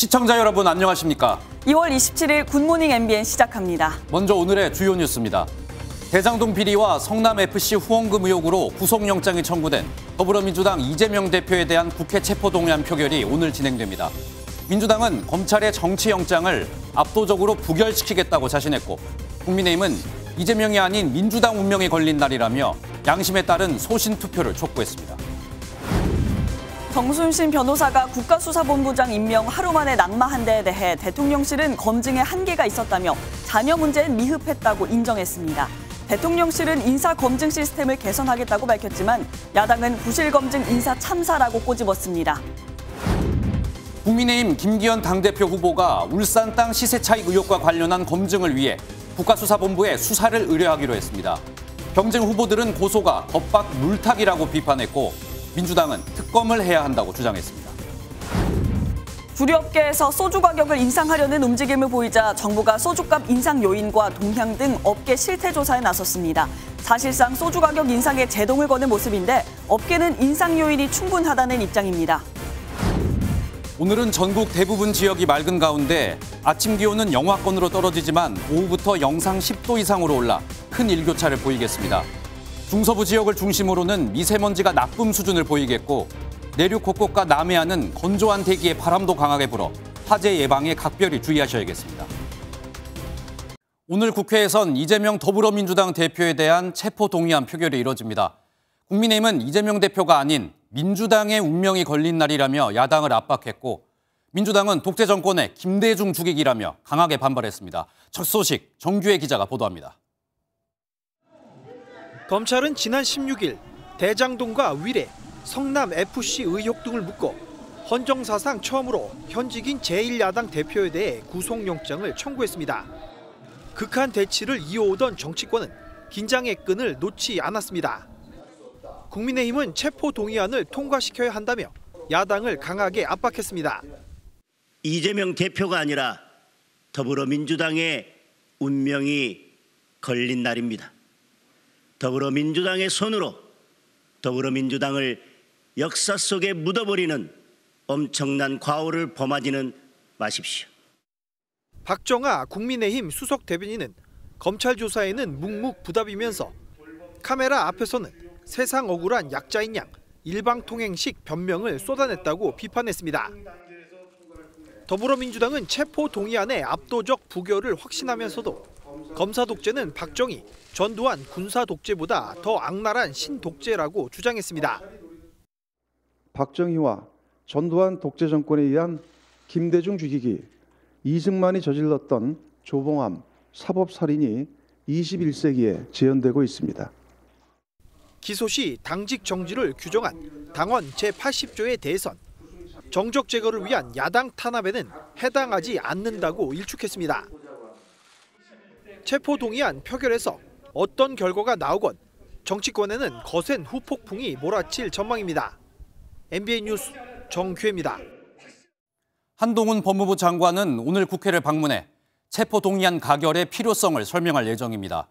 시청자 여러분 안녕하십니까? 2월 27일 굿모닝 MBN 시작합니다. 먼저 오늘의 주요 뉴스입니다. 대장동 비리와 성남FC 후원금 의혹으로 구속영장이 청구된 더불어민주당 이재명 대표에 대한 국회 체포동의안 표결이 오늘 진행됩니다. 민주당은 검찰의 정치영장을 압도적으로 부결시키겠다고 자신했고, 국민의힘은 이재명이 아닌 민주당 운명이 걸린 날이라며 양심에 따른 소신투표를 촉구했습니다. 정순신 변호사가 국가수사본부장 임명 하루 만에 낙마한 데에 대해 대통령실은 검증에 한계가 있었다며 자녀 문제엔 미흡했다고 인정했습니다. 대통령실은 인사검증 시스템을 개선하겠다고 밝혔지만 야당은 부실검증 인사 참사라고 꼬집었습니다. 국민의힘 김기현 당대표 후보가 울산 땅 시세 차익 의혹과 관련한 검증을 위해 국가수사본부에 수사를 의뢰하기로 했습니다. 경쟁 후보들은 고소가 겁박 물타기라고 비판했고, 민주당은 특검을 해야 한다고 주장했습니다. 주류업계에서 소주 가격을 인상하려는 움직임을 보이자 정부가 소주값 인상 요인과 동향 등 업계 실태 조사에 나섰습니다. 사실상 소주 가격 인상에 제동을 거는 모습인데 업계는 인상 요인이 충분하다는 입장입니다. 오늘은 전국 대부분 지역이 맑은 가운데 아침 기온은 영하권으로 떨어지지만 오후부터 영상 10도 이상으로 올라 큰 일교차를 보이겠습니다. 중서부 지역을 중심으로는 미세먼지가 나쁨 수준을 보이겠고, 내륙 곳곳과 남해안은 건조한 대기에 바람도 강하게 불어 화재 예방에 각별히 주의하셔야겠습니다. 오늘 국회에선 이재명 더불어민주당 대표에 대한 체포동의안 표결이 이뤄집니다. 국민의힘은 이재명 대표가 아닌 민주당의 운명이 걸린 날이라며 야당을 압박했고, 민주당은 독재 정권의 김대중 죽이기라며 강하게 반발했습니다. 첫 소식 정규혜 기자가 보도합니다. 검찰은 지난 16일 대장동과 위례, 성남FC 의혹 등을 묻고 헌정사상 처음으로 현직인 제1야당 대표에 대해 구속영장을 청구했습니다. 극한 대치를 이어오던 정치권은 긴장의 끈을 놓지 않았습니다. 국민의힘은 체포동의안을 통과시켜야 한다며 야당을 강하게 압박했습니다. 이재명 대표가 아니라 더불어민주당의 운명이 걸린 날입니다. 더불어민주당의 손으로 더불어민주당을 역사 속에 묻어버리는 엄청난 과오를 범하지는 마십시오. 박정아 국민의힘 수석 대변인은 검찰 조사에는 묵묵부답이면서 카메라 앞에서는 세상 억울한 약자인 양 일방통행식 변명을 쏟아냈다고 비판했습니다. 더불어민주당은 체포동의안의 압도적 부결을 확신하면서도 검사 독재는 박정희, 전두환 군사 독재보다 더 악랄한 신독재라고 주장했습니다. 박정희와 전두환 독재 정권에 의한 김대중 죽이기, 이승만이 저질렀던 조봉암 사법살인이 21세기에 재현되고 있습니다. 기소 시 당직 정지를 규정한 당원 제80조의 대선, 정적 제거를 위한 야당 탄압에는 해당하지 않는다고 일축했습니다. 체포동의안 표결에서 어떤 결과가 나오건 정치권에는 거센 후폭풍이 몰아칠 전망입니다. MBN 뉴스 정규혜입니다. 한동훈 법무부 장관은 오늘 국회를 방문해 체포동의안 가결의 필요성을 설명할 예정입니다.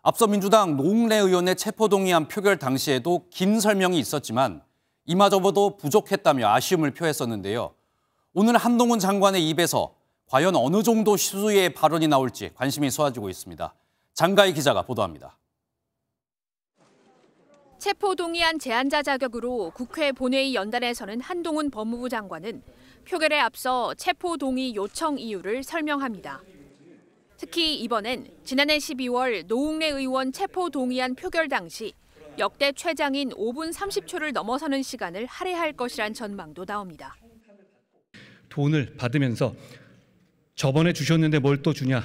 앞서 민주당 노웅래 의원의 체포동의안 표결 당시에도 긴 설명이 있었지만 이마저도 부족했다며 아쉬움을 표했었는데요. 오늘 한동훈 장관의 입에서 과연 어느 정도 수위의 발언이 나올지 관심이 쏟아지고 있습니다. 장가희 기자가 보도합니다. 체포동의안 제안자 자격으로 국회 본회의 연단에 서는 한동훈 법무부 장관은 표결에 앞서 체포동의 요청 이유를 설명합니다. 특히 이번엔 지난해 12월 노웅래 의원 체포동의안 표결 당시 역대 최장인 5분 30초를 넘어서는 시간을 할애할 것이란 전망도 나옵니다. 돈을 받으면서 저번에 주셨는데 뭘 또 주냐,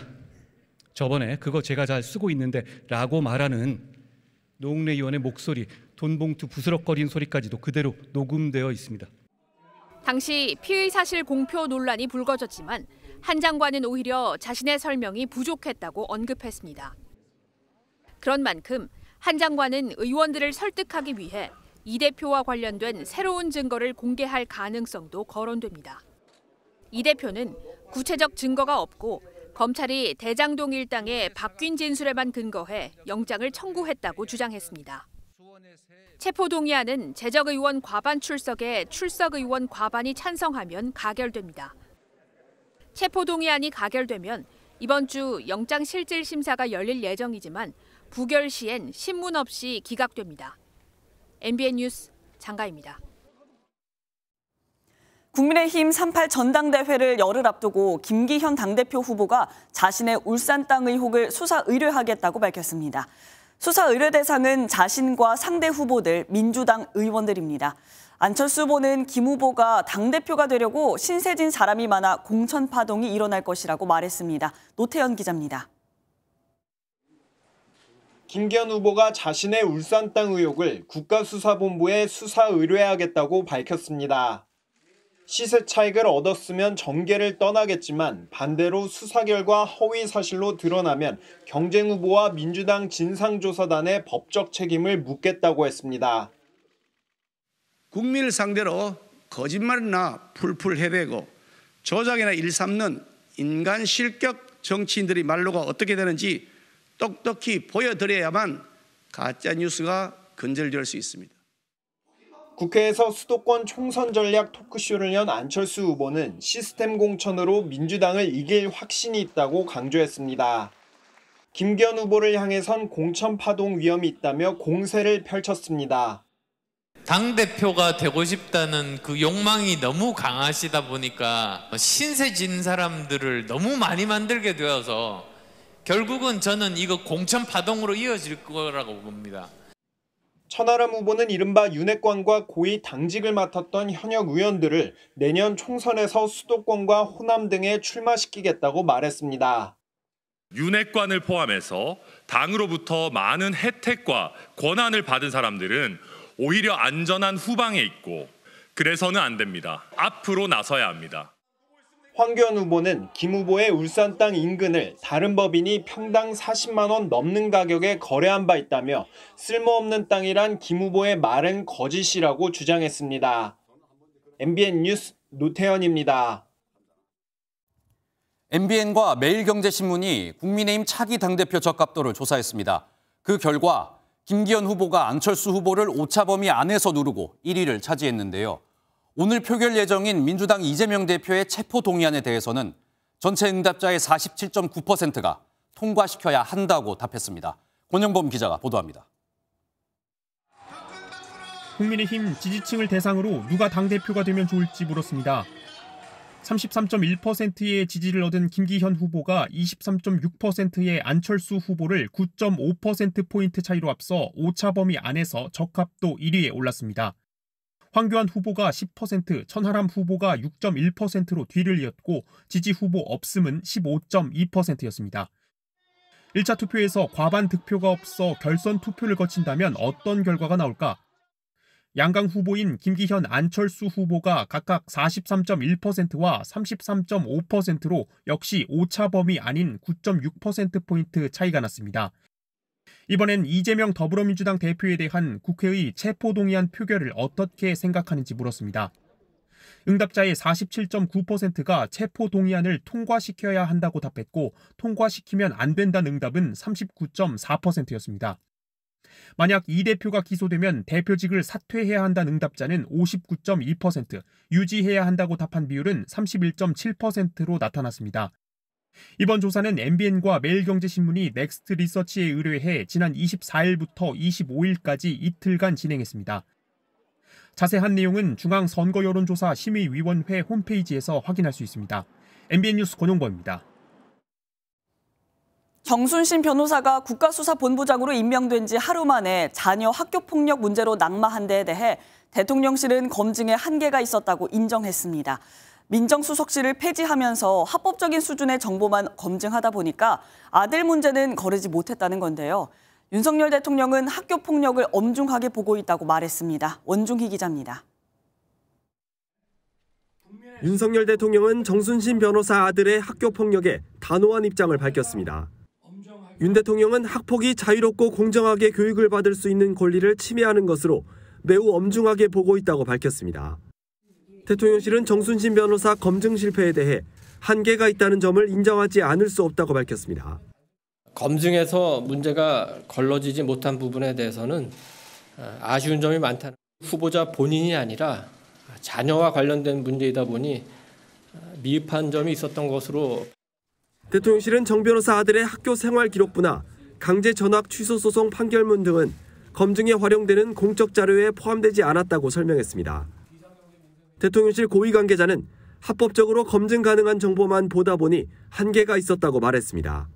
저번에 그거 제가 잘 쓰고 있는데 라고 말하는 노웅래 의원의 목소리, 돈봉투 부스럭거린 소리까지도 그대로 녹음되어 있습니다. 당시 피의 사실 공표 논란이 불거졌지만 한 장관은 오히려 자신의 설명이 부족했다고 언급했습니다. 그런 만큼 한 장관은 의원들을 설득하기 위해 이 대표와 관련된 새로운 증거를 공개할 가능성도 거론됩니다. 이 대표는 구체적 증거가 없고 검찰이 대장동 일당의 바뀐 진술에만 근거해 영장을 청구했다고 주장했습니다. 체포동의안은 재적의원 과반 출석에 출석의원 과반이 찬성하면 가결됩니다. 체포동의안이 가결되면 이번 주 영장실질심사가 열릴 예정이지만 부결 시엔 신문 없이 기각됩니다. MBN 뉴스 장가입니다. 국민의힘 38 전당대회를 열흘 앞두고 김기현 당대표 후보가 자신의 울산 땅 의혹을 수사 의뢰하겠다고 밝혔습니다. 수사 의뢰 대상은 자신과 상대 후보들, 민주당 의원들입니다. 안철수 후보는 김 후보가 당대표가 되려고 신세진 사람이 많아 공천 파동이 일어날 것이라고 말했습니다. 노태현 기자입니다. 김기현 후보가 자신의 울산 땅 의혹을 국가수사본부에 수사 의뢰하겠다고 밝혔습니다. 시세 차익을 얻었으면 정계를 떠나겠지만 반대로 수사 결과 허위 사실로 드러나면 경쟁 후보와 민주당 진상조사단의 법적 책임을 묻겠다고 했습니다. 국민을 상대로 거짓말이나 풀풀 해대고 조작이나 일삼는 인간 실격 정치인들의 말로가 어떻게 되는지 똑똑히 보여드려야만 가짜뉴스가 근절될 수 있습니다. 국회에서 수도권 총선 전략 토크쇼를 연 안철수 후보는 시스템 공천으로 민주당을 이길 확신이 있다고 강조했습니다. 김기현 후보를 향해선 공천 파동 위험이 있다며 공세를 펼쳤습니다. 당대표가 되고 싶다는 그 욕망이 너무 강하시다 보니까 신세진 사람들을 너무 많이 만들게 되어서 결국은 저는 이거 공천 파동으로 이어질 거라고 봅니다. 천하람 후보는 이른바 윤핵관과 고위 당직을 맡았던 현역 의원들을 내년 총선에서 수도권과 호남 등에 출마시키겠다고 말했습니다. 윤핵관을 포함해서 당으로부터 많은 혜택과 권한을 받은 사람들은 오히려 안전한 후방에 있고 그래서는 안 됩니다. 앞으로 나서야 합니다. 황교안 후보는 김 후보의 울산 땅 인근을 다른 법인이 평당 40만 원 넘는 가격에 거래한 바 있다며 쓸모없는 땅이란 김 후보의 말은 거짓이라고 주장했습니다. MBN 뉴스 노태현입니다. MBN과 매일경제신문이 국민의힘 차기 당대표 적합도를 조사했습니다. 그 결과 김기현 후보가 안철수 후보를 오차범위 안에서 누르고 1위를 차지했는데요. 오늘 표결 예정인 민주당 이재명 대표의 체포 동의안에 대해서는 전체 응답자의 47.9%가 통과시켜야 한다고 답했습니다. 권영범 기자가 보도합니다. 국민의힘 지지층을 대상으로 누가 당대표가 되면 좋을지 물었습니다. 33.1%의 지지를 얻은 김기현 후보가 23.6%의 안철수 후보를 9.5%포인트 차이로 앞서 오차범위 안에서 적합도 1위에 올랐습니다. 황교안 후보가 10%, 천하람 후보가 6.1%로 뒤를 이었고 지지 후보 없음은 15.2%였습니다. 1차 투표에서 과반 득표가 없어 결선 투표를 거친다면 어떤 결과가 나올까? 양강 후보인 김기현, 안철수 후보가 각각 43.1%와 33.5%로 역시 오차 범위 아닌 9.6%포인트 차이가 났습니다. 이번엔 이재명 더불어민주당 대표에 대한 국회의 체포동의안 표결을 어떻게 생각하는지 물었습니다. 응답자의 47.9%가 체포동의안을 통과시켜야 한다고 답했고 통과시키면 안 된다는 응답은 39.4%였습니다. 만약 이 대표가 기소되면 대표직을 사퇴해야 한다는 응답자는 59.2%, 유지해야 한다고 답한 비율은 31.7%로 나타났습니다. 이번 조사는 MBN과 매일경제신문이 넥스트 리서치에 의뢰해 지난 24일부터 25일까지 이틀간 진행했습니다. 자세한 내용은 중앙선거여론조사 심의위원회 홈페이지에서 확인할 수 있습니다. MBN 뉴스 권용범입니다. 정순신 변호사가 국가수사본부장으로 임명된 지 하루 만에 자녀 학교폭력 문제로 낙마한 데에 대해 대통령실은 검증에 한계가 있었다고 인정했습니다. 민정수석실을 폐지하면서 합법적인 수준의 정보만 검증하다 보니까 아들 문제는 거르지 못했다는 건데요. 윤석열 대통령은 학교폭력을 엄중하게 보고 있다고 말했습니다. 원중희 기자입니다. 윤석열 대통령은 정순신 변호사 아들의 학교폭력에 단호한 입장을 밝혔습니다. 윤 대통령은 학폭이 자유롭고 공정하게 교육을 받을 수 있는 권리를 침해하는 것으로 매우 엄중하게 보고 있다고 밝혔습니다. 대통령실은 정순신 변호사 검증 실패에 대해 한계가 있다는 점을 인정하지 않을 수 없다고 밝혔습니다. 검증에서 문제가 걸러지지 못한 부분에 대해서는 아쉬운 점이 많다는 후보자 본인이 아니라 자녀와 관련된 문제이다 보니 미흡한 점이 있었던 것으로. 대통령실은 정 변호사 아들의 학교 생활 기록부나 강제 전학 취소 소송 판결문 등은 검증에 활용되는 공적 자료에 포함되지 않았다고 설명했습니다. 대통령실 고위 관계자는 합법적으로 검증 가능한 정보만 보다 보니 한계가 있었다고 말했습니다.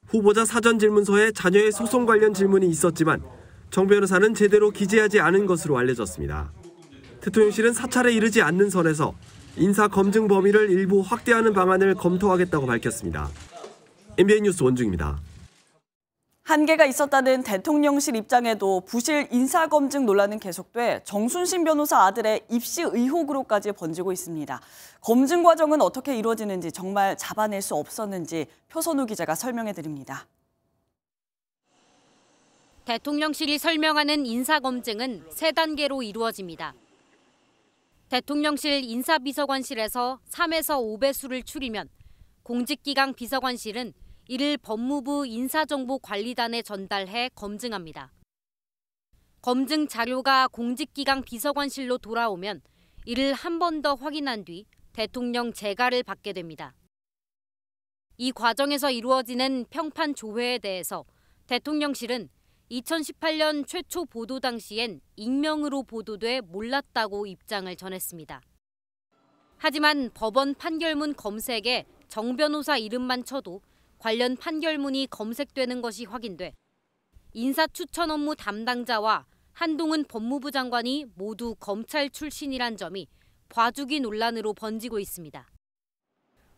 후보자 사전 질문서에 자녀의 소송 관련 질문이 있었지만 정 변호사는 제대로 기재하지 않은 것으로 알려졌습니다. 대통령실은 사찰에 이르지 않는 선에서 인사 검증 범위를 일부 확대하는 방안을 검토하겠다고 밝혔습니다. MBN 뉴스 원중입니다. 한계가 있었다는 대통령실 입장에도 부실 인사검증 논란은 계속돼 정순신 변호사 아들의 입시 의혹으로까지 번지고 있습니다. 검증 과정은 어떻게 이루어지는지 정말 잡아낼 수 없었는지 표선우 기자가 설명해드립니다. 대통령실이 설명하는 인사검증은 3단계로 이루어집니다. 대통령실 인사비서관실에서 3에서 5배수를 추리면 공직기강 비서관실은 이를 법무부 인사정보관리단에 전달해 검증합니다. 검증 자료가 공직기강 비서관실로 돌아오면 이를 한 번 더 확인한 뒤 대통령 재가를 받게 됩니다. 이 과정에서 이루어지는 평판 조회에 대해서 대통령실은 2018년 최초 보도 당시엔 익명으로 보도돼 몰랐다고 입장을 전했습니다. 하지만 법원 판결문 검색에 정 변호사 이름만 쳐도 관련 판결문이 검색되는 것이 확인돼 인사 추천 업무 담당자와 한동훈 법무부 장관이 모두 검찰 출신이란 점이 봐주기 논란으로 번지고 있습니다.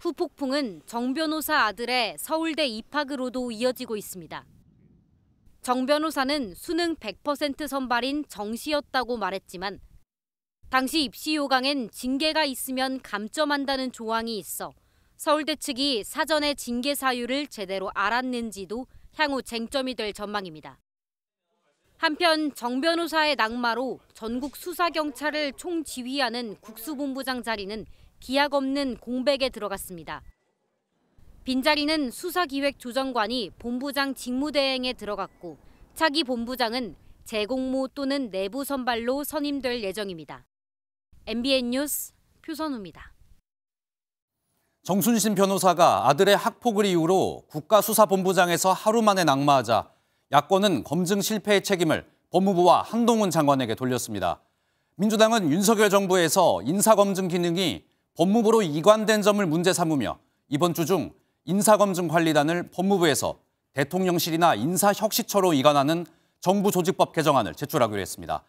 후폭풍은 정 변호사 아들의 서울대 입학으로도 이어지고 있습니다. 정 변호사는 수능 100% 선발인 정시였다고 말했지만 당시 입시 요강엔 징계가 있으면 감점한다는 조항이 있어 서울대 측이 사전에 징계 사유를 제대로 알았는지도 향후 쟁점이 될 전망입니다. 한편 정 변호사의 낙마로 전국 수사경찰을 총지휘하는 국수본부장 자리는 기약 없는 공백에 들어갔습니다. 빈자리는 수사기획조정관이 본부장 직무대행에 들어갔고 차기 본부장은 재공모 또는 내부 선발로 선임될 예정입니다. MBN 뉴스 표선우입니다. 정순신 변호사가 아들의 학폭을 이유로 국가수사본부장에서 하루 만에 낙마하자 야권은 검증 실패의 책임을 법무부와 한동훈 장관에게 돌렸습니다. 민주당은 윤석열 정부에서 인사검증 기능이 법무부로 이관된 점을 문제 삼으며 이번 주 중 인사검증관리단을 법무부에서 대통령실이나 인사혁신처로 이관하는 정부 조직법 개정안을 제출하기로 했습니다.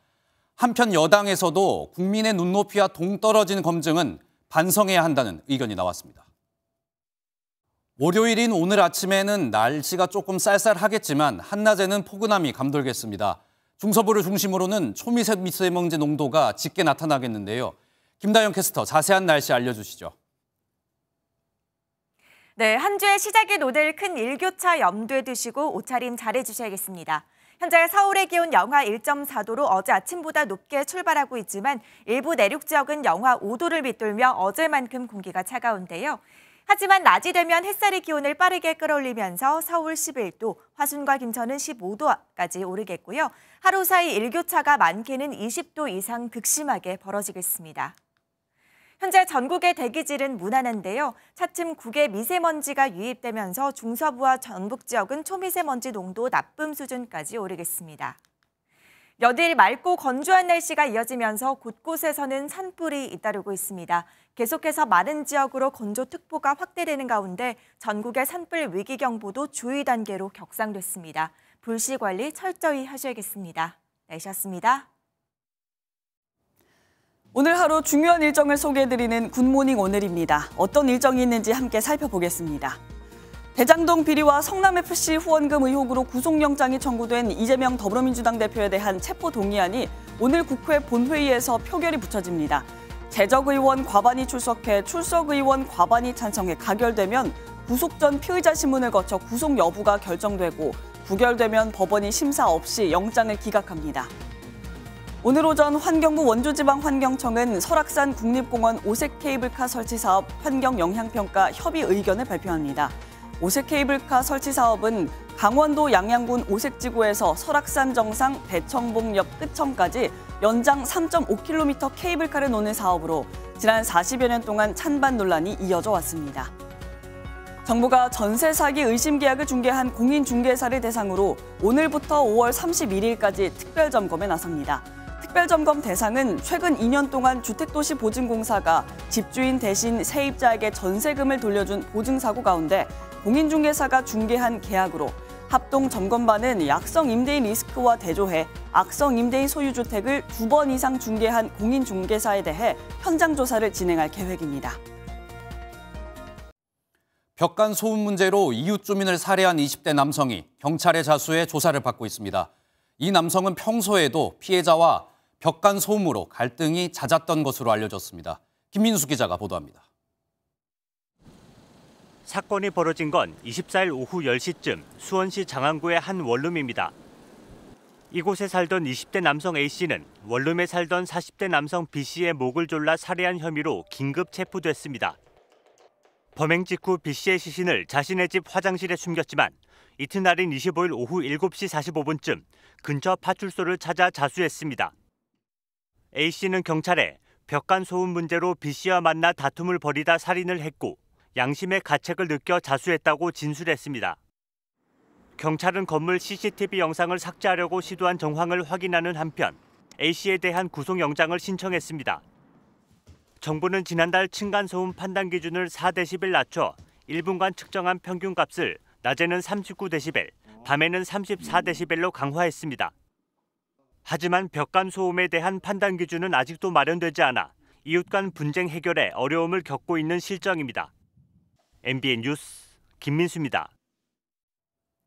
한편 여당에서도 국민의 눈높이와 동떨어진 검증은 반성해야 한다는 의견이 나왔습니다. 월요일인 오늘 아침에는 날씨가 조금 쌀쌀하겠지만 한낮에는 포근함이 감돌겠습니다. 중서부를 중심으로는 초미세미세먼지 농도가 짙게 나타나겠는데요. 김다영 캐스터 자세한 날씨 알려주시죠. 네, 한 주의 시작인 오늘 큰 일교차 염두에 두시고 옷차림 잘해주셔야겠습니다. 현재 서울의 기온 영하 1.4도로 어제 아침보다 높게 출발하고 있지만 일부 내륙 지역은 영하 5도를 밑돌며 어제만큼 공기가 차가운데요. 하지만 낮이 되면 햇살이 기온을 빠르게 끌어올리면서 서울 11도, 화순과 김천은 15도까지 오르겠고요. 하루 사이 일교차가 많게는 20도 이상 극심하게 벌어지겠습니다. 현재 전국의 대기질은 무난한데요. 차츰 국외 미세먼지가 유입되면서 중서부와 전북 지역은 초미세먼지 농도 나쁨 수준까지 오르겠습니다. 여일 맑고 건조한 날씨가 이어지면서 곳곳에서는 산불이 잇따르고 있습니다. 계속해서 많은 지역으로 건조특보가 확대되는 가운데 전국의 산불 위기경보도 주의 단계로 격상됐습니다. 불씨 관리 철저히 하셔야겠습니다. 날씨였습니다. 오늘 하루 중요한 일정을 소개해드리는 굿모닝 오늘입니다. 어떤 일정이 있는지 함께 살펴보겠습니다. 대장동 비리와 성남FC 후원금 의혹으로 구속영장이 청구된 이재명 더불어민주당 대표에 대한 체포동의안이 오늘 국회 본회의에서 표결이 붙여집니다. 재적의원 과반이 출석해 출석의원 과반이 찬성해 가결되면 구속 전 피의자 신문을 거쳐 구속 여부가 결정되고 부결되면 법원이 심사 없이 영장을 기각합니다. 오늘 오전 환경부 원주지방환경청은 설악산 국립공원 오색 케이블카 설치 사업 환경영향평가 협의 의견을 발표합니다. 오색 케이블카 설치 사업은 강원도 양양군 오색지구에서 설악산 정상 대청봉역 끝청까지 연장 3.5km 케이블카를 놓는 사업으로 지난 40여 년 동안 찬반 논란이 이어져 왔습니다. 정부가 전세 사기 의심 계약을 중개한 공인중개사를 대상으로 오늘부터 5월 31일까지 특별점검에 나섭니다. 특별점검 대상은 최근 2년 동안 주택도시보증공사가 집주인 대신 세입자에게 전세금을 돌려준 보증사고 가운데 공인중개사가 중개한 계약으로 합동 점검반은 약성 임대인 리스크와 대조해 악성 임대인 소유주택을 2번 이상 중개한 공인중개사에 대해 현장 조사를 진행할 계획입니다. 벽간 소음 문제로 이웃 주민을 살해한 20대 남성이 경찰의 자수에 조사를 받고 있습니다. 이 남성은 평소에도 피해자와 벽간 소음으로 갈등이 잦았던 것으로 알려졌습니다. 김민수 기자가 보도합니다. 사건이 벌어진 건 24일 오후 10시쯤 수원시 장안구의 한 원룸입니다. 이곳에 살던 20대 남성 A씨는 원룸에 살던 40대 남성 B씨의 목을 졸라 살해한 혐의로 긴급 체포됐습니다. 범행 직후 B씨의 시신을 자신의 집 화장실에 숨겼지만 이튿날인 25일 오후 7시 45분쯤 근처 파출소를 찾아 자수했습니다. A씨는 경찰에 벽간 소음 문제로 B씨와 만나 다툼을 벌이다 살인을 했고 양심의 가책을 느껴 자수했다고 진술했습니다. 경찰은 건물 CCTV 영상을 삭제하려고 시도한 정황을 확인하는 한편 A씨에 대한 구속영장을 신청했습니다. 정부는 지난달 층간소음 판단 기준을 4dB 낮춰 1분간 측정한 평균값을 낮에는 39dB, 밤에는 34dB로 강화했습니다. 하지만 벽간 소음에 대한 판단 기준은 아직도 마련되지 않아 이웃 간 분쟁 해결에 어려움을 겪고 있는 실정입니다. MBN 뉴스 김민수입니다.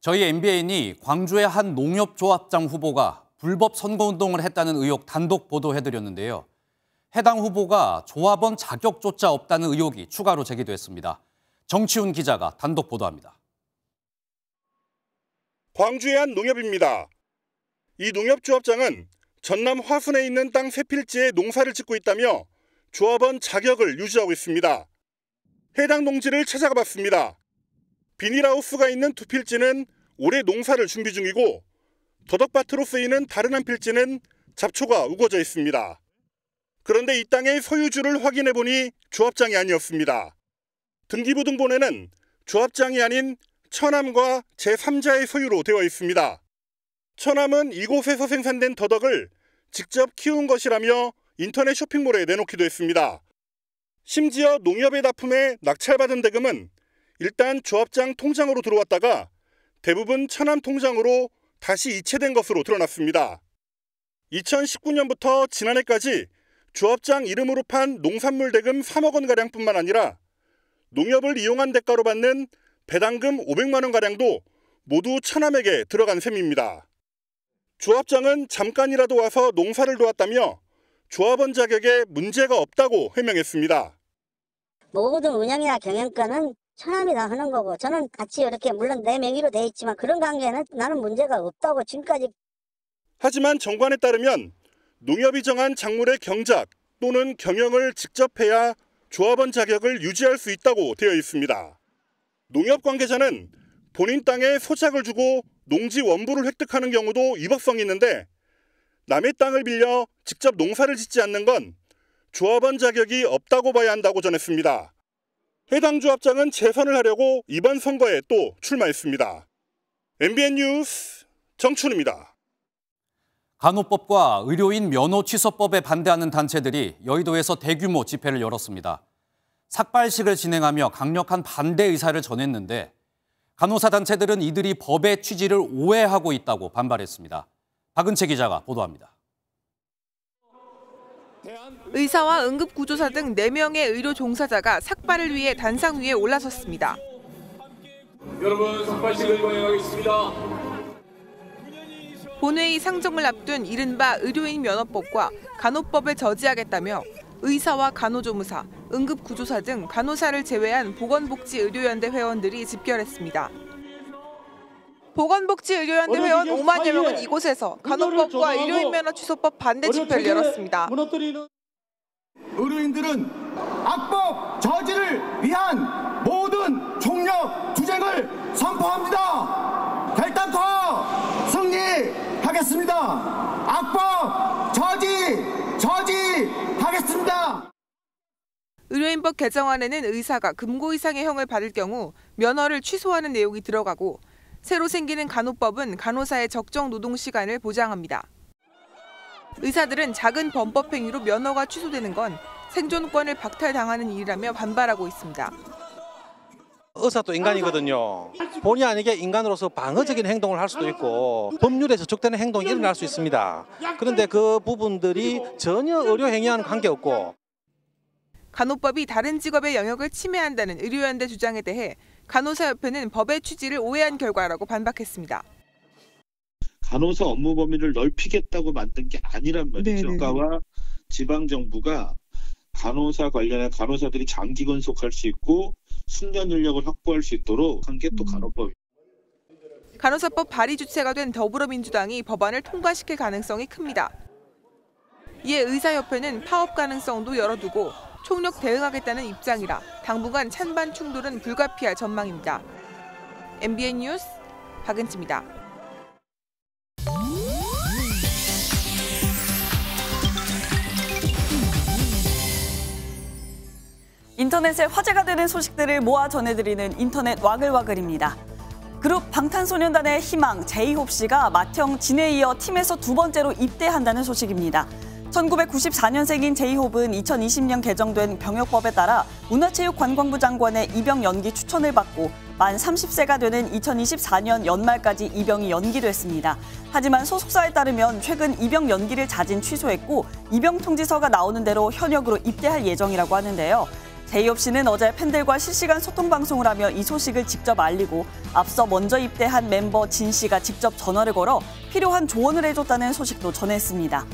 저희 MBN이 광주의 한 농협조합장 후보가 불법 선거운동을 했다는 의혹 단독 보도해드렸는데요. 해당 후보가 조합원 자격조차 없다는 의혹이 추가로 제기됐습니다. 정치훈 기자가 단독 보도합니다. 광주의 한 농협입니다. 이 농협조합장은 전남 화순에 있는 땅 3필지에 농사를 짓고 있다며 조합원 자격을 유지하고 있습니다. 해당 농지를 찾아가 봤습니다. 비닐하우스가 있는 2필지는 올해 농사를 준비 중이고 더덕밭으로 쓰이는 다른 한 필지는 잡초가 우거져 있습니다. 그런데 이 땅의 소유주를 확인해보니 조합장이 아니었습니다. 등기부등본에는 조합장이 아닌 처남과 제3자의 소유로 되어 있습니다. 처남은 이곳에서 생산된 더덕을 직접 키운 것이라며 인터넷 쇼핑몰에 내놓기도 했습니다. 심지어 농협의 납품에 낙찰받은 대금은 일단 조합장 통장으로 들어왔다가 대부분 처남 통장으로 다시 이체된 것으로 드러났습니다. 2019년부터 지난해까지 조합장 이름으로 판 농산물 대금 3억 원가량뿐만 아니라 농협을 이용한 대가로 받는 배당금 500만 원가량도 모두 처남에게 들어간 셈입니다. 조합장은 잠깐이라도 와서 농사를 도왔다며 조합원 자격에 문제가 없다고 해명했습니다. 모든 운영이나 경영권은 처남이 다 하는 거고 저는 같이 이렇게 물론 내 명의로 돼 있지만 그런 관계는 나는 문제가 없다고 지금까지. 하지만 정관에 따르면 농협이 정한 작물의 경작 또는 경영을 직접 해야 조합원 자격을 유지할 수 있다고 되어 있습니다. 농협 관계자는 본인 땅에 소작을 주고 농지 원부를 획득하는 경우도 위법성이 있는데 남의 땅을 빌려 직접 농사를 짓지 않는 건 조합원 자격이 없다고 봐야 한다고 전했습니다. 해당 조합장은 재선을 하려고 이번 선거에 또 출마했습니다. MBN 뉴스 정춘우입니다. 간호법과 의료인 면허 취소법에 반대하는 단체들이 여의도에서 대규모 집회를 열었습니다. 삭발식을 진행하며 강력한 반대 의사를 전했는데 간호사 단체들은 이들이 법의 취지를 오해하고 있다고 반발했습니다. 박은채 기자가 보도합니다. 의사와 응급구조사 등 4명의 의료 종사자가 삭발을 위해 단상 위에 올라섰습니다. 여러분, 삭발식을 거행하겠습니다. 본회의 상정을 앞둔 이른바 의료인 면허법과 간호법을 저지하겠다며 의사와 간호조무사, 응급구조사 등 간호사를 제외한 보건복지의료연대 회원들이 집결했습니다. 보건복지의료연대 회원 5만여 명은 이곳에서 간호법과 의료인 면허 취소법 반대 집회를 열었습니다. 의료인들은 악법 저지를 위한 모든 총력 투쟁을 선포합니다. 결단코 승리하겠습니다. 악법 저지하겠습니다. 의료인법 개정안에는 의사가 금고 이상의 형을 받을 경우 면허를 취소하는 내용이 들어가고 새로 생기는 간호법은 간호사의 적정 노동 시간을 보장합니다. 의사들은 작은 범법 행위로 면허가 취소되는 건 생존권을 박탈당하는 일이라며 반발하고 있습니다. 의사도 인간이거든요. 본의 아니게 인간으로서 방어적인 행동을 할 수도 있고 법률에 저촉되는 행동이 일어날 수 있습니다. 그런데 그 부분들이 전혀 의료 행위와는 관계없고 간호법이 다른 직업의 영역을 침해한다는 의료연대 주장에 대해 간호사협회는 법의 취지를 오해한 결과라고 반박했습니다. 간호사 업무 범위를 넓히겠다고 만든 게 아니란 말이죠. 국가와 지방정부가 간호사 관련해 간호사들이 장기 근속할 수 있고 숙련 인력을 확보할 수 있도록 한 게 또 간호법입니다. 간호사법 발의 주체가 된 더불어민주당이 법안을 통과시킬 가능성이 큽니다. 이에 의사협회는 파업 가능성도 열어두고 총력 대응하겠다는 입장이라 당분간 찬반 충돌은 불가피할 전망입니다. MBN 뉴스 박은지입니다. 인터넷에 화제가 되는 소식들을 모아 전해드리는 인터넷 와글와글입니다. 그룹 방탄소년단의 희망 제이홉 씨가 맏형 진에 이어 팀에서 두 번째로 입대한다는 소식입니다. 1994년생인 제이홉은 2020년 개정된 병역법에 따라 문화체육관광부 장관의 입영 연기 추천을 받고 만 30세가 되는 2024년 연말까지 입영이 연기됐습니다. 하지만 소속사에 따르면 최근 입영 연기를 자진 취소했고 입영 통지서가 나오는 대로 현역으로 입대할 예정이라고 하는데요. 제이홉 씨는 어제 팬들과 실시간 소통 방송을 하며 이 소식을 직접 알리고 앞서 먼저 입대한 멤버 진 씨가 직접 전화를 걸어 필요한 조언을 해줬다는 소식도 전했습니다.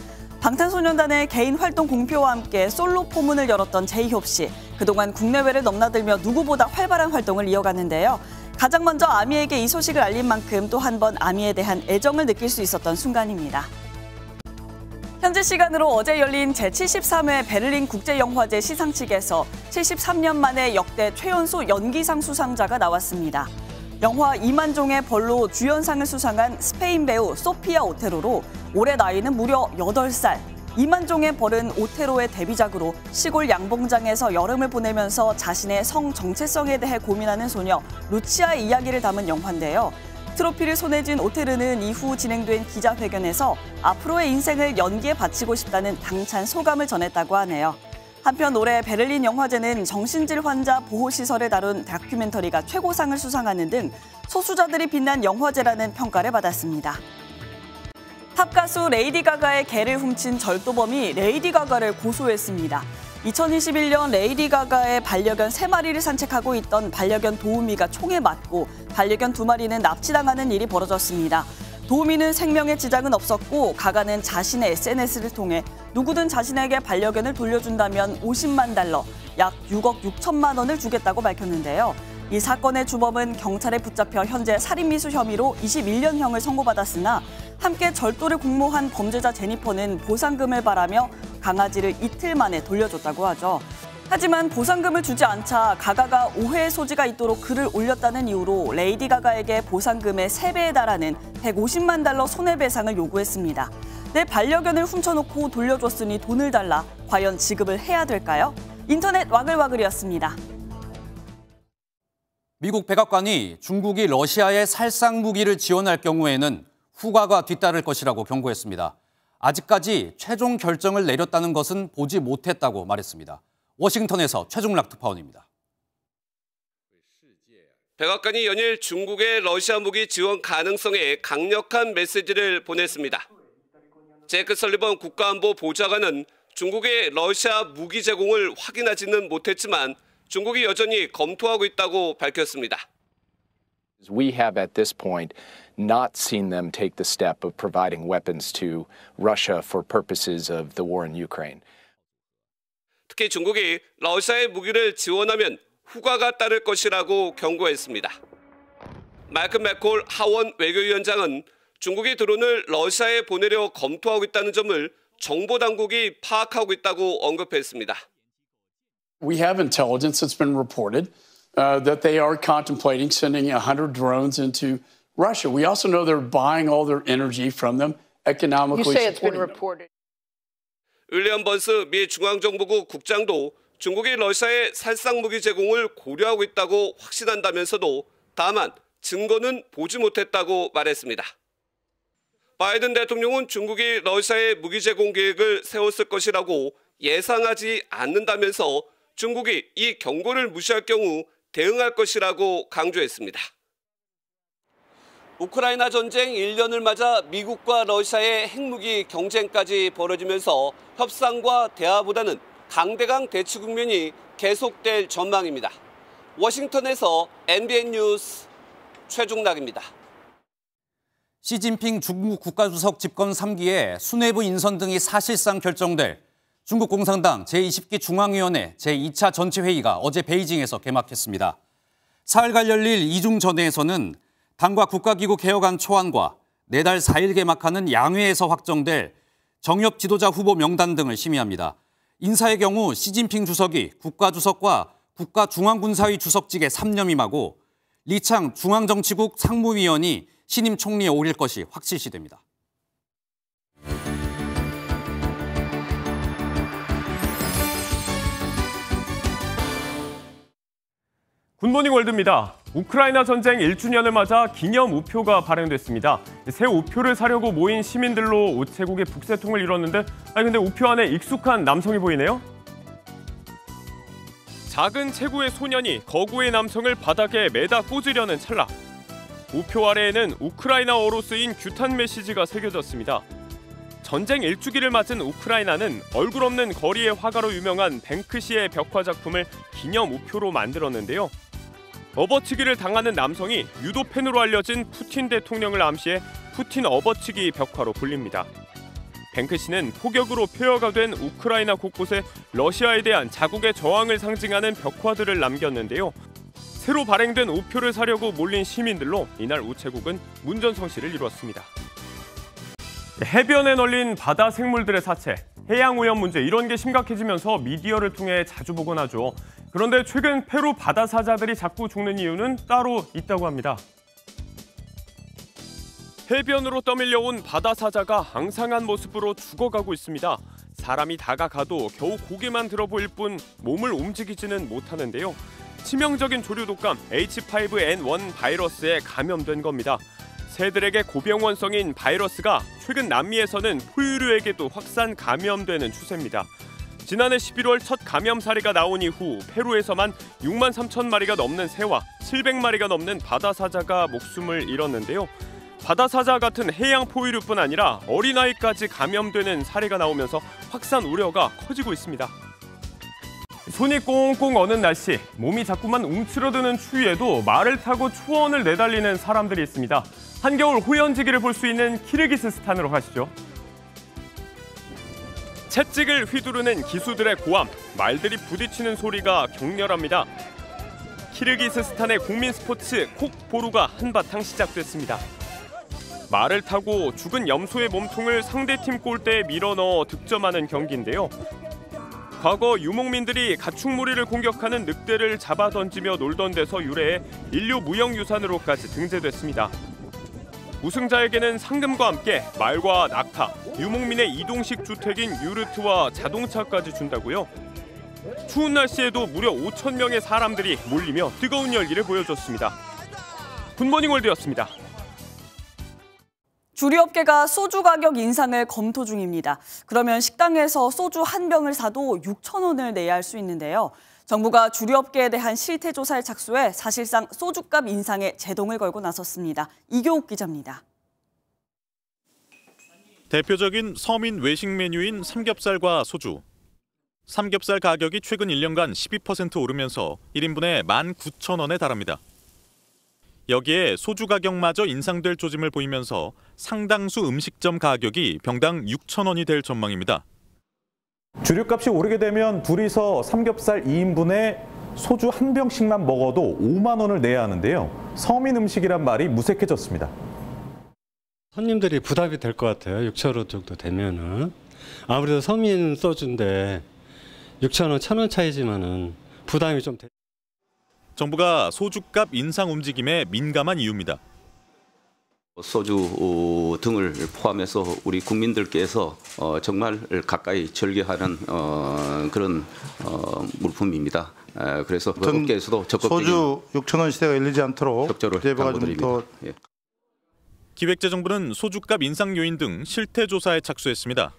방탄소년단의 개인 활동 공표와 함께 솔로 포문을 열었던 제이홉 씨. 그동안 국내외를 넘나들며 누구보다 활발한 활동을 이어갔는데요. 가장 먼저 아미에게 이 소식을 알린 만큼 또 한 번 아미에 대한 애정을 느낄 수 있었던 순간입니다. 현지 시간으로 어제 열린 제73회 베를린 국제영화제 시상식에서 73년 만에 역대 최연소 연기상 수상자가 나왔습니다. 영화 2만 종의 벌로 주연상을 수상한 스페인 배우 소피아 오테로로 올해 나이는 무려 8살. 2만 종의 벌은 오테로의 데뷔작으로 시골 양봉장에서 여름을 보내면서 자신의 성 정체성에 대해 고민하는 소녀 루치아의 이야기를 담은 영화인데요. 트로피를 손에 쥔 오테르는 이후 진행된 기자회견에서 앞으로의 인생을 연기에 바치고 싶다는 당찬 소감을 전했다고 하네요. 한편 올해 베를린 영화제는 정신질 환자 보호시설을 다룬 다큐멘터리가 최고상을 수상하는 등 소수자들이 빛난 영화제라는 평가를 받았습니다. 탑 가수 레이디 가가의 개를 훔친 절도범이 레이디 가가를 고소했습니다. 2021년 레이디 가가의 반려견 3마리를 산책하고 있던 반려견 도우미가 총에 맞고 반려견 2마리는 납치당하는 일이 벌어졌습니다. 도우미는 생명에 지장은 없었고 가가는 자신의 SNS를 통해 누구든 자신에게 반려견을 돌려준다면 50만 달러, 약 6억 6천만 원을 주겠다고 밝혔는데요. 이 사건의 주범은 경찰에 붙잡혀 현재 살인미수 혐의로 21년형을 선고받았으나 함께 절도를 공모한 범죄자 제니퍼는 보상금을 바라며 강아지를 이틀 만에 돌려줬다고 하죠. 하지만 보상금을 주지 않자 가가가 오해의 소지가 있도록 글을 올렸다는 이유로 레이디 가가에게 보상금의 3배에 달하는 150만 달러 손해배상을 요구했습니다. 내 반려견을 훔쳐놓고 돌려줬으니 돈을 달라. 과연 지급을 해야 될까요? 인터넷 와글와글이었습니다. 미국 백악관이 중국이 러시아에 살상 무기를 지원할 경우에는 후과가 뒤따를 것이라고 경고했습니다. 아직까지 최종 결정을 내렸다는 것은 보지 못했다고 말했습니다. 워싱턴에서 최종락 특파원입니다. 백악관이 연일 중국의 러시아 무기 지원 가능성에 강력한 메시지를 보냈습니다. 제크 설리번 국가안보 보좌관은 중국의 러시아 무기 제공을 확인하지는 못했지만 중국이 여전히 검토하고 있다고 밝혔습니다. We have at this point not seen them take the step of providing weapons to Russia for purposes of the war in Ukraine. 특히 중국이 러시아의 무기를 지원하면 후과가 따를 것이라고 경고했습니다. 마이클 맥콜 하원 외교위원장은 중국이 드론을 러시아에 보내려 검토하고 있다는 점을 정보 당국이 파악하고 있다고 언급했습니다. We have intelligence that's been reported that they are contemplating sending 100 drones into Russia. We also know they're buying all their energy from them, economically You say it's been supporting them. reported. 윌리엄 번스 미 중앙정보국 국장도 중국이 러시아의 살상 무기 제공을 고려하고 있다고 확신한다면서도 다만 증거는 보지 못했다고 말했습니다. 바이든 대통령은 중국이 러시아의 무기 제공 계획을 세웠을 것이라고 예상하지 않는다면서 중국이 이 경고를 무시할 경우 대응할 것이라고 강조했습니다. 우크라이나 전쟁 1년을 맞아 미국과 러시아의 핵무기 경쟁까지 벌어지면서 협상과 대화보다는 강대강 대치 국면이 계속될 전망입니다. 워싱턴에서 MBN 뉴스 최중락입니다. 시진핑 중국 국가주석 집권 3기에 수뇌부 인선 등이 사실상 결정될 중국 공산당 제20기 중앙위원회 제2차 전체회의가 어제 베이징에서 개막했습니다. 사흘간 열릴 이중전회에서는 당과 국가기구 개혁안 초안과 내달 4일 개막하는 양회에서 확정될 정협 지도자 후보 명단 등을 심의합니다. 인사의 경우 시진핑 주석이 국가주석과 국가중앙군사위 주석직에 3년 임하고 리창 중앙정치국 상무위원이 신임 총리에 오릴 것이 확실시됩니다. 굿모닝 월드입니다. 우크라이나 전쟁 1주년을 맞아 기념 우표가 발행됐습니다. 새 우표를 사려고 모인 시민들로 우체국의 북새통을 이뤘는데 근데 우표 안에 익숙한 남성이 보이네요. 작은 체구의 소년이 거구의 남성을 바닥에 매다 꽂으려는 찰나. 우표 아래에는 우크라이나어로 쓰인 규탄 메시지가 새겨졌습니다. 전쟁 1주기를 맞은 우크라이나는 얼굴 없는 거리의 화가로 유명한 뱅크시의 벽화 작품을 기념 우표로 만들었는데요. 업어치기를 당하는 남성이 유도 팬으로 알려진 푸틴 대통령을 암시해 푸틴 업어치기 벽화로 불립니다. 뱅크시는 폭격으로 폐허가 된 우크라이나 곳곳에 러시아에 대한 자국의 저항을 상징하는 벽화들을 남겼는데요. 새로 발행된 우표를 사려고 몰린 시민들로 이날 우체국은 문전성시를 이루었습니다. 해변에 널린 바다 생물들의 사체, 해양오염 문제 이런 게 심각해지면서 미디어를 통해 자주 보곤 하죠. 그런데 최근 페루 바다 사자들이 자꾸 죽는 이유는 따로 있다고 합니다. 해변으로 떠밀려온 바다 사자가 앙상한 모습으로 죽어가고 있습니다. 사람이 다가가도 겨우 고개만 들어 보일 뿐 몸을 움직이지는 못하는데요. 치명적인 조류 독감 H5N1 바이러스에 감염된 겁니다. 새들에게 고병원성인 바이러스가 최근 남미에서는 포유류에게도 확산 감염되는 추세입니다. 지난해 11월 첫 감염 사례가 나온 이후 페루에서만 6만 3천 마리가 넘는 새와 700마리가 넘는 바다 사자가 목숨을 잃었는데요. 바다 사자 같은 해양 포유류뿐 아니라 어린아이까지 감염되는 사례가 나오면서 확산 우려가 커지고 있습니다. 손이 꽁꽁 어는 날씨, 몸이 자꾸만 움츠러드는 추위에도 말을 타고 초원을 내달리는 사람들이 있습니다. 한겨울 호연지기를 볼 수 있는 키르기스스탄으로 가시죠. 채찍을 휘두르는 기수들의 고함, 말들이 부딪히는 소리가 격렬합니다. 키르기스스탄의 국민 스포츠 콕보루가 한바탕 시작됐습니다. 말을 타고 죽은 염소의 몸통을 상대팀 골대에 밀어넣어 득점하는 경기인데요. 과거 유목민들이 가축무리를 공격하는 늑대를 잡아던지며 놀던 데서 유래해 인류 무형유산으로까지 등재됐습니다. 우승자에게는 상금과 함께 말과 낙타, 유목민의 이동식 주택인 유르트와 자동차까지 준다고요. 추운 날씨에도 무려 5천 명의 사람들이 몰리며 뜨거운 열기를 보여줬습니다. 굿모닝 월드였습니다. 주류업계가 소주 가격 인상을 검토 중입니다. 그러면 식당에서 소주 한 병을 사도 6천 원을 내야 할 수 있는데요. 정부가 주류업계에 대한 실태조사에 착수해 사실상 소주값 인상에 제동을 걸고 나섰습니다. 이교욱 기자입니다. 대표적인 서민 외식 메뉴인 삼겹살과 소주. 삼겹살 가격이 최근 1년간 12% 오르면서 1인분에 19,000원에 달합니다. 여기에 소주 가격마저 인상될 조짐을 보이면서 상당수 음식점 가격이 병당 6,000원이 될 전망입니다. 주류값이 오르게 되면 둘이서 삼겹살 2인분에 소주 한 병씩만 먹어도 5만 원을 내야 하는데요. 서민 음식이란 말이 무색해졌습니다. 손님들이 부담이 될 것 같아요. 6천 원 정도 되면은. 아무래도 서민 소주인데 6천 원, 1,000원 차이지만은 부담이 좀 돼. 정부가 소주값 인상 움직임에 민감한 이유입니다. 소주 등을 포함해서 우리 국민들께서 정말 가까이 즐겨하는 그런 물품입니다. 그래서 그 업계에서도 적극적인 소주 6,000원 시대가 열리지 않도록 협조를 당부드립니다. 예. 기획재정부는 소주값 인상 요인 등 실태 조사에 착수했습니다.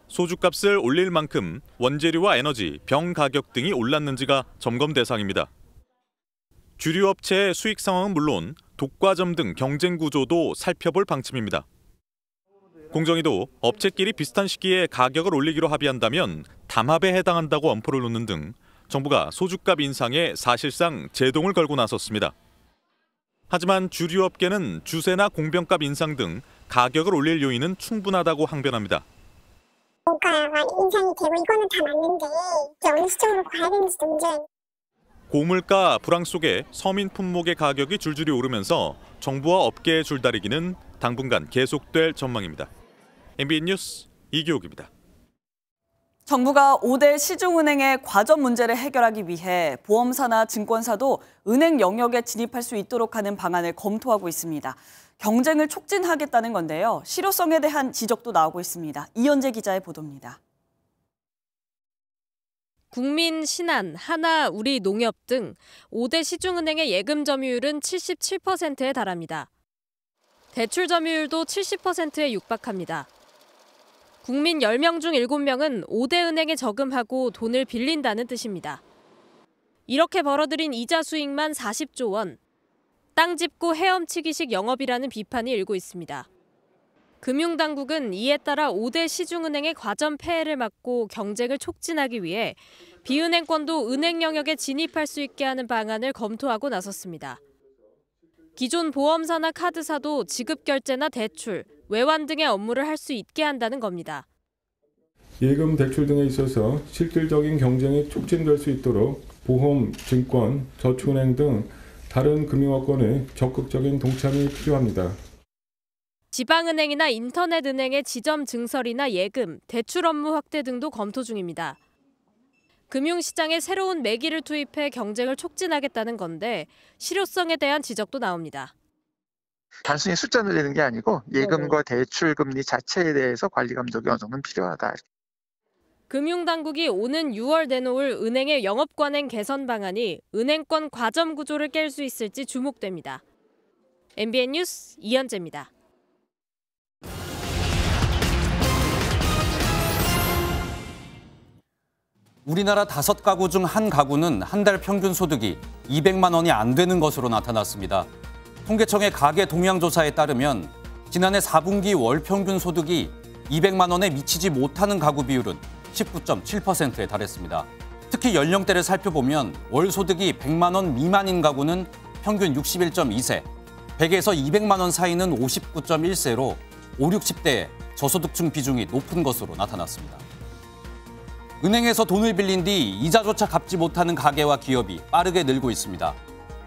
소주값을 올릴 만큼 원재료와 에너지, 병 가격 등이 올랐는지가 점검 대상입니다. 주류 업체의 수익 상황은 물론 독과점 등 경쟁 구조도 살펴볼 방침입니다. 공정위도 업체끼리 비슷한 시기에 가격을 올리기로 합의한다면 담합에 해당한다고 엄포를 놓는 등 정부가 소주값 인상에 사실상 제동을 걸고 나섰습니다. 하지만 주류 업계는 주세나 공병값 인상 등 가격을 올릴 요인은 충분하다고 항변합니다. 물가가 인상이 되고 이거는 다 맞는데 어느 시점으로 가야 되는지도 문제예요. 고물가 불황 속에 서민 품목의 가격이 줄줄이 오르면서 정부와 업계의 줄다리기는 당분간 계속될 전망입니다. MBN 뉴스 이기옥입니다. 정부가 5대 시중은행의 과점 문제를 해결하기 위해 보험사나 증권사도 은행 영역에 진입할 수 있도록 하는 방안을 검토하고 있습니다. 경쟁을 촉진하겠다는 건데요. 실효성에 대한 지적도 나오고 있습니다. 이현재 기자의 보도입니다. 국민, 신한, 하나, 우리농협 등 5대 시중은행의 예금 점유율은 77%에 달합니다. 대출 점유율도 70%에 육박합니다. 국민 10명 중 7명은 5대 은행에 저금하고 돈을 빌린다는 뜻입니다. 이렇게 벌어들인 이자 수익만 40조 원. 땅 짚고 헤엄치기식 영업이라는 비판이 일고 있습니다. 금융당국은 이에 따라 5대 시중은행의 과점 폐해를 막고 경쟁을 촉진하기 위해 비은행권도 은행 영역에 진입할 수 있게 하는 방안을 검토하고 나섰습니다. 기존 보험사나 카드사도 지급결제나 대출, 외환 등의 업무를 할 수 있게 한다는 겁니다. 예금, 대출 등에 있어서 실질적인 경쟁이 촉진될 수 있도록 보험, 증권, 저축은행 등 다른 금융업권의 적극적인 동참이 필요합니다. 지방은행이나 인터넷은행의 지점 증설이나 예금, 대출 업무 확대 등도 검토 중입니다. 금융시장에 새로운 매기를 투입해 경쟁을 촉진하겠다는 건데 실효성에 대한 지적도 나옵니다. 단순히 숫자 늘리는 게 아니고 예금과 대출 금리 자체에 대해서 관리 감독이 어느 정도는 필요하다. 금융당국이 오는 6월 내놓을 은행의 영업관행 개선 방안이 은행권 과점 구조를 깰 수 있을지 주목됩니다. MBN 뉴스 이현재입니다. 우리나라 5가구 중 1가구는 한 달 평균 소득이 200만 원이 안 되는 것으로 나타났습니다. 통계청의 가계 동향조사에 따르면 지난해 4분기 월 평균 소득이 200만 원에 미치지 못하는 가구 비율은 19.7%에 달했습니다. 특히 연령대를 살펴보면 월 소득이 100만 원 미만인 가구는 평균 61.2세, 100에서 200만 원 사이는 59.1세로 5, 60대의 저소득층 비중이 높은 것으로 나타났습니다. 은행에서 돈을 빌린 뒤 이자조차 갚지 못하는 가계와 기업이 빠르게 늘고 있습니다.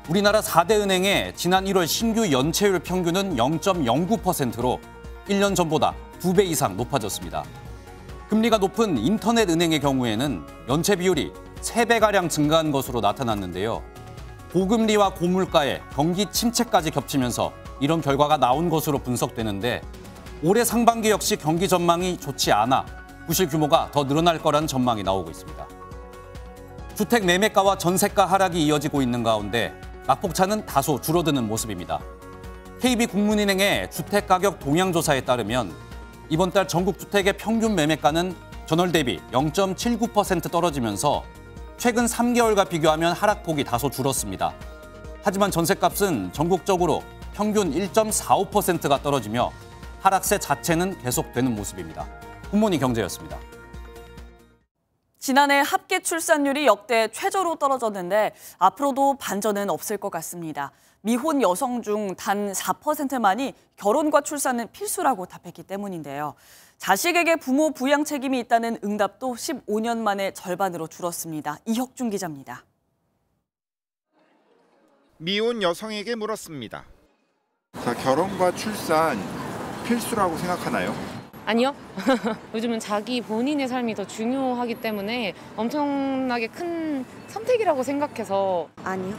우리나라 4대 은행의 지난 1월 신규 연체율 평균은 0.09%로 1년 전보다 2배 이상 높아졌습니다. 금리가 높은 인터넷 은행의 경우에는 연체 비율이 3배가량 증가한 것으로 나타났는데요. 고금리와 고물가에 경기 침체까지 겹치면서 이런 결과가 나온 것으로 분석되는데 올해 상반기 역시 경기 전망이 좋지 않아 부실 규모가 더 늘어날 거란 전망이 나오고 있습니다. 주택 매매가와 전세가 하락이 이어지고 있는 가운데 낙폭차는 다소 줄어드는 모습입니다. KB국민은행의 주택가격 동향조사에 따르면 이번 달 전국 주택의 평균 매매가는 전월 대비 0.79% 떨어지면서 최근 3개월과 비교하면 하락폭이 다소 줄었습니다. 하지만 전셋값은 전국적으로 평균 1.45%가 떨어지며 하락세 자체는 계속되는 모습입니다. 굿모닝 경제였습니다. 지난해 합계 출산율이 역대 최저로 떨어졌는데 앞으로도 반전은 없을 것 같습니다. 미혼 여성 중 단 4%만이 결혼과 출산은 필수라고 답했기 때문인데요. 자식에게 부모 부양 책임이 있다는 응답도 15년 만에 절반으로 줄었습니다. 이혁준 기자입니다. 미혼 여성에게 물었습니다. 결혼과 출산 필수라고 생각하나요? 아니요. 요즘은 자기 본인의 삶이 더 중요하기 때문에 엄청나게 큰 선택이라고 생각해서. 아니요.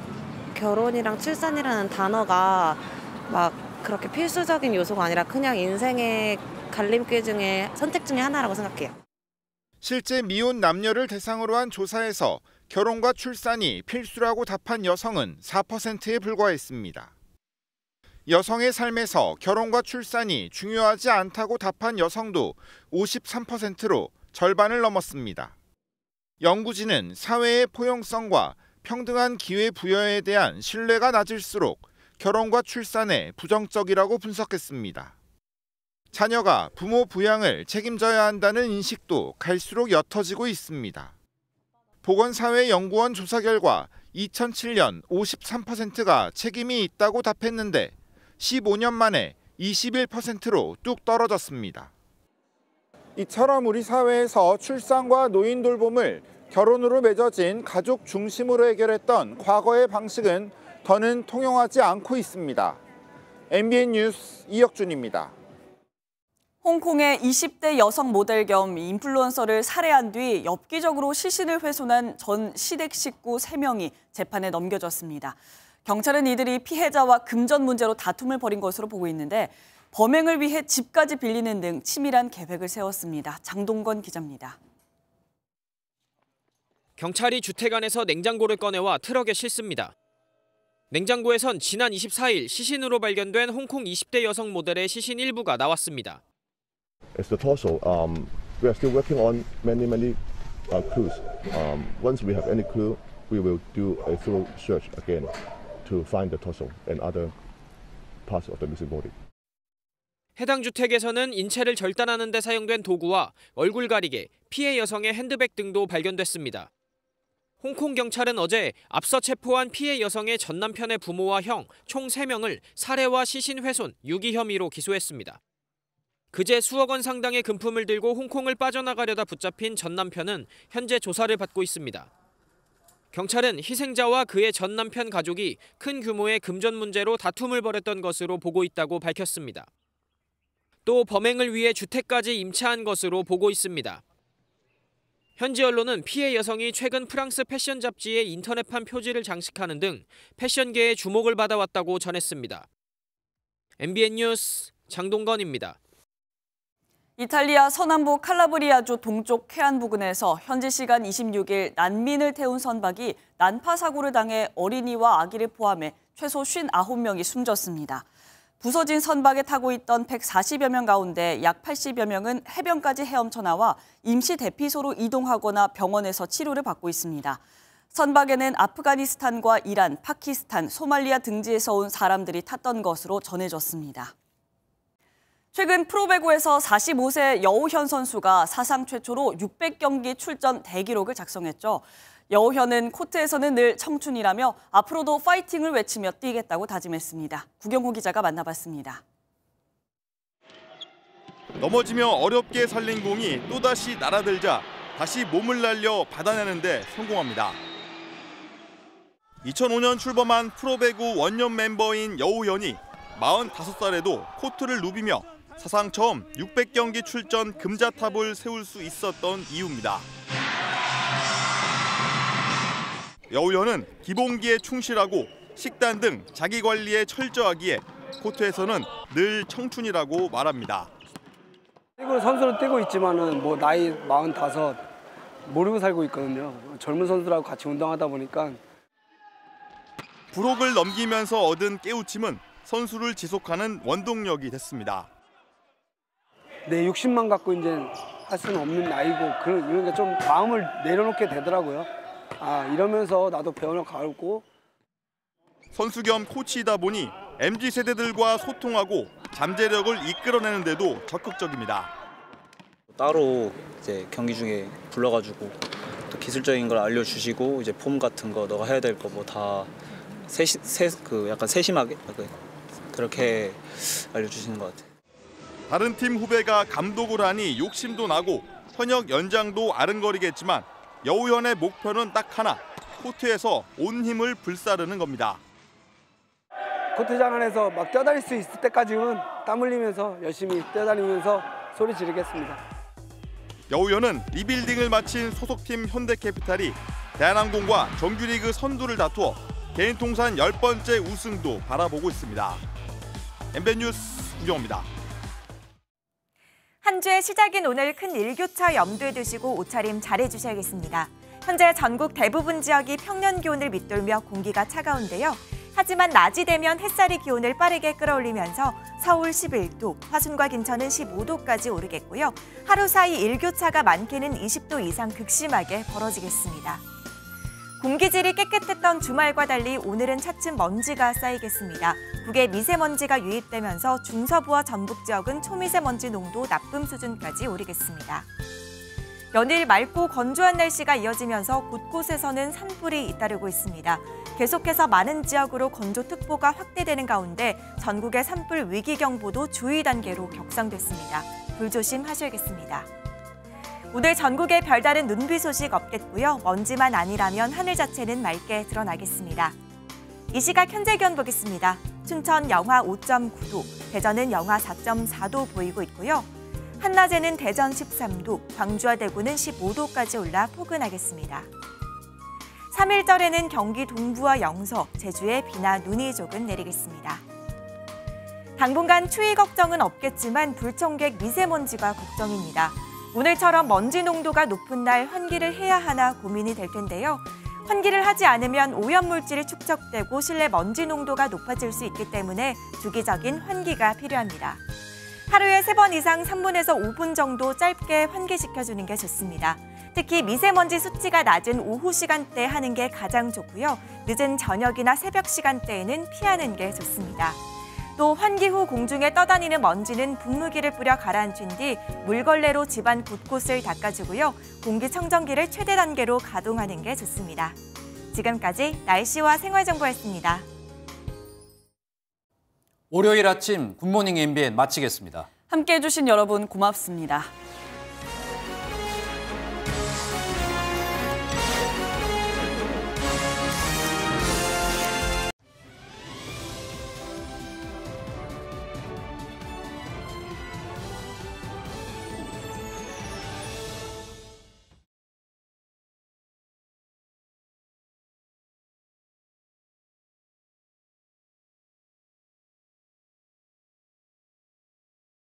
결혼이랑 출산이라는 단어가 막 그렇게 필수적인 요소가 아니라 그냥 인생의 갈림길 중에 선택 중에 하나라고 생각해요. 실제 미혼 남녀를 대상으로 한 조사에서 결혼과 출산이 필수라고 답한 여성은 4%에 불과했습니다. 여성의 삶에서 결혼과 출산이 중요하지 않다고 답한 여성도 53%로 절반을 넘었습니다. 연구진은 사회의 포용성과 평등한 기회 부여에 대한 신뢰가 낮을수록 결혼과 출산에 부정적이라고 분석했습니다. 자녀가 부모 부양을 책임져야 한다는 인식도 갈수록 옅어지고 있습니다. 보건사회연구원 조사 결과 2007년 53%가 책임이 있다고 답했는데 15년 만에 21%로 뚝 떨어졌습니다. 이처럼 우리 사회에서 출산과 노인 돌봄을 결혼으로 맺어진 가족 중심으로 해결했던 과거의 방식은 더는 통용하지 않고 있습니다. MBN 뉴스 이혁준입니다. 홍콩의 20대 여성 모델 겸 인플루언서를 살해한 뒤 엽기적으로 시신을 훼손한 전 시댁 식구 3명이 재판에 넘겨졌습니다. 경찰은 이들이 피해자와 금전 문제로 다툼을 벌인 것으로 보고 있는데 범행을 위해 집까지 빌리는 등 치밀한 계획을 세웠습니다. 장동건 기자입니다. 경찰이 주택 안에서 냉장고를 꺼내와 트럭에 싣습니다. 냉장고에선 지난 24일 시신으로 발견된 홍콩 20대 여성 모델의 시신 일부가 나왔습니다. It's the torso. We are still working on many clues. Once we have any clue, we will do a thorough search again to find the torso and other parts of the missing body. 해당 주택에서는 인체를 절단하는 데 사용된 도구와 얼굴 가리개, 피해 여성의 핸드백 등도 발견됐습니다. 홍콩 경찰은 어제 앞서 체포한 피해 여성의 전 남편의 부모와 형 총 3명을 살해와 시신 훼손, 유기 혐의로 기소했습니다. 그제 수억 원 상당의 금품을 들고 홍콩을 빠져나가려다 붙잡힌 전 남편은 현재 조사를 받고 있습니다. 경찰은 희생자와 그의 전 남편 가족이 큰 규모의 금전 문제로 다툼을 벌였던 것으로 보고 있다고 밝혔습니다. 또 범행을 위해 주택까지 임차한 것으로 보고 있습니다. 현지 언론은 피해 여성이 최근 프랑스 패션 잡지에 인터넷판 표지를 장식하는 등 패션계의 주목을 받아왔다고 전했습니다. MBN 뉴스 장동건입니다. 이탈리아 서남부 칼라브리아주 동쪽 해안 부근에서 현지 시간 26일 난민을 태운 선박이 난파 사고를 당해 어린이와 아기를 포함해 최소 59명이 숨졌습니다. 부서진 선박에 타고 있던 140여 명 가운데 약 80여 명은 해변까지 헤엄쳐 나와 임시 대피소로 이동하거나 병원에서 치료를 받고 있습니다. 선박에는 아프가니스탄과 이란, 파키스탄, 소말리아 등지에서 온 사람들이 탔던 것으로 전해졌습니다. 최근 프로배구에서 45세 여우현 선수가 사상 최초로 600경기 출전 대기록을 작성했죠. 여우현은 코트에서는 늘 청춘이라며 앞으로도 파이팅을 외치며 뛰겠다고 다짐했습니다. 구경호 기자가 만나봤습니다. 넘어지며 어렵게 살린 공이 또다시 날아들자 다시 몸을 날려 받아내는 데 성공합니다. 2005년 출범한 프로배구 원년 멤버인 여우현이 45살에도 코트를 누비며 사상 처음 600경기 출전 금자탑을 세울 수 있었던 이유입니다. 여우현은 기본기에 충실하고 식단 등 자기 관리에 철저하기에 코트에서는 늘 청춘이라고 말합니다. 선수로 뛰고 있지만은 뭐 나이 45 모르고 살고 있거든요. 젊은 선수라고 같이 운동하다 보니까. 부록을 넘기면서 얻은 깨우침은 선수를 지속하는 원동력이 됐습니다. 내 60만 갖고 이제 할 수는 없는 나이고 그러니까 좀 마음을 내려놓게 되더라고요. 이러면서 나도 배워나 가고. 선수 겸 코치이다 보니 MZ세대들과 소통하고 잠재력을 이끌어내는 데도 적극적입니다. 따로 이제 경기 중에 불러가지고 또 기술적인 걸 알려주시고 이제 폼 같은 거 너가 해야 될 거 뭐 다 약간 세심하게 그렇게 알려주시는 것 같아요. 다른 팀 후배가 감독을 하니 욕심도 나고 현역 연장도 아른거리겠지만 여우현의 목표는 딱 하나, 코트에서 온 힘을 불사르는 겁니다. 코트장 안에서 막 뛰어다닐 수 있을 때까지는 땀 흘리면서 열심히 뛰어다니면서 소리 지르겠습니다. 여우현은 리빌딩을 마친 소속팀 현대캐피탈이 대한항공과 정규리그 선두를 다투어 개인 통산 10번째 우승도 바라보고 있습니다. MBN 뉴스 우정호입니다. 한 주의 시작인 오늘 큰 일교차 염두에 두시고 옷차림 잘해주셔야겠습니다. 현재 전국 대부분 지역이 평년 기온을 밑돌며 공기가 차가운데요. 하지만 낮이 되면 햇살이 기온을 빠르게 끌어올리면서 서울 11도, 화순과 김천은 15도까지 오르겠고요. 하루 사이 일교차가 많게는 20도 이상 극심하게 벌어지겠습니다. 공기질이 깨끗했던 주말과 달리 오늘은 차츰 먼지가 쌓이겠습니다. 북에 미세먼지가 유입되면서 중서부와 전북 지역은 초미세먼지 농도 나쁨 수준까지 오르겠습니다. 연일 맑고 건조한 날씨가 이어지면서 곳곳에서는 산불이 잇따르고 있습니다. 계속해서 많은 지역으로 건조특보가 확대되는 가운데 전국의 산불 위기경보도 주의 단계로 격상됐습니다. 불조심하셔야겠습니다. 오늘 전국에 별다른 눈비 소식 없겠고요. 먼지만 아니라면 하늘 자체는 맑게 드러나겠습니다. 이 시각 현재 기온 보겠습니다. 춘천 영하 5.9도, 대전은 영하 4.4도 보이고 있고요. 한낮에는 대전 13도, 광주와 대구는 15도까지 올라 포근하겠습니다. 3일절에는 경기 동부와 영서, 제주에 비나 눈이 조금 내리겠습니다. 당분간 추위 걱정은 없겠지만 불청객 미세먼지가 걱정입니다. 오늘처럼 먼지 농도가 높은 날 환기를 해야 하나 고민이 될 텐데요. 환기를 하지 않으면 오염물질이 축적되고 실내 먼지 농도가 높아질 수 있기 때문에 주기적인 환기가 필요합니다. 하루에 3번 이상 3분에서 5분 정도 짧게 환기시켜주는 게 좋습니다. 특히 미세먼지 수치가 낮은 오후 시간대에 하는 게 가장 좋고요. 늦은 저녁이나 새벽 시간대에는 피하는 게 좋습니다. 또 환기 후 공중에 떠다니는 먼지는 분무기를 뿌려 가라앉힌 뒤 물걸레로 집안 곳곳을 닦아주고요. 공기청정기를 최대 단계로 가동하는 게 좋습니다. 지금까지 날씨와 생활정보였습니다. 월요일 아침 굿모닝 MBN 마치겠습니다. 함께해 주신 여러분 고맙습니다.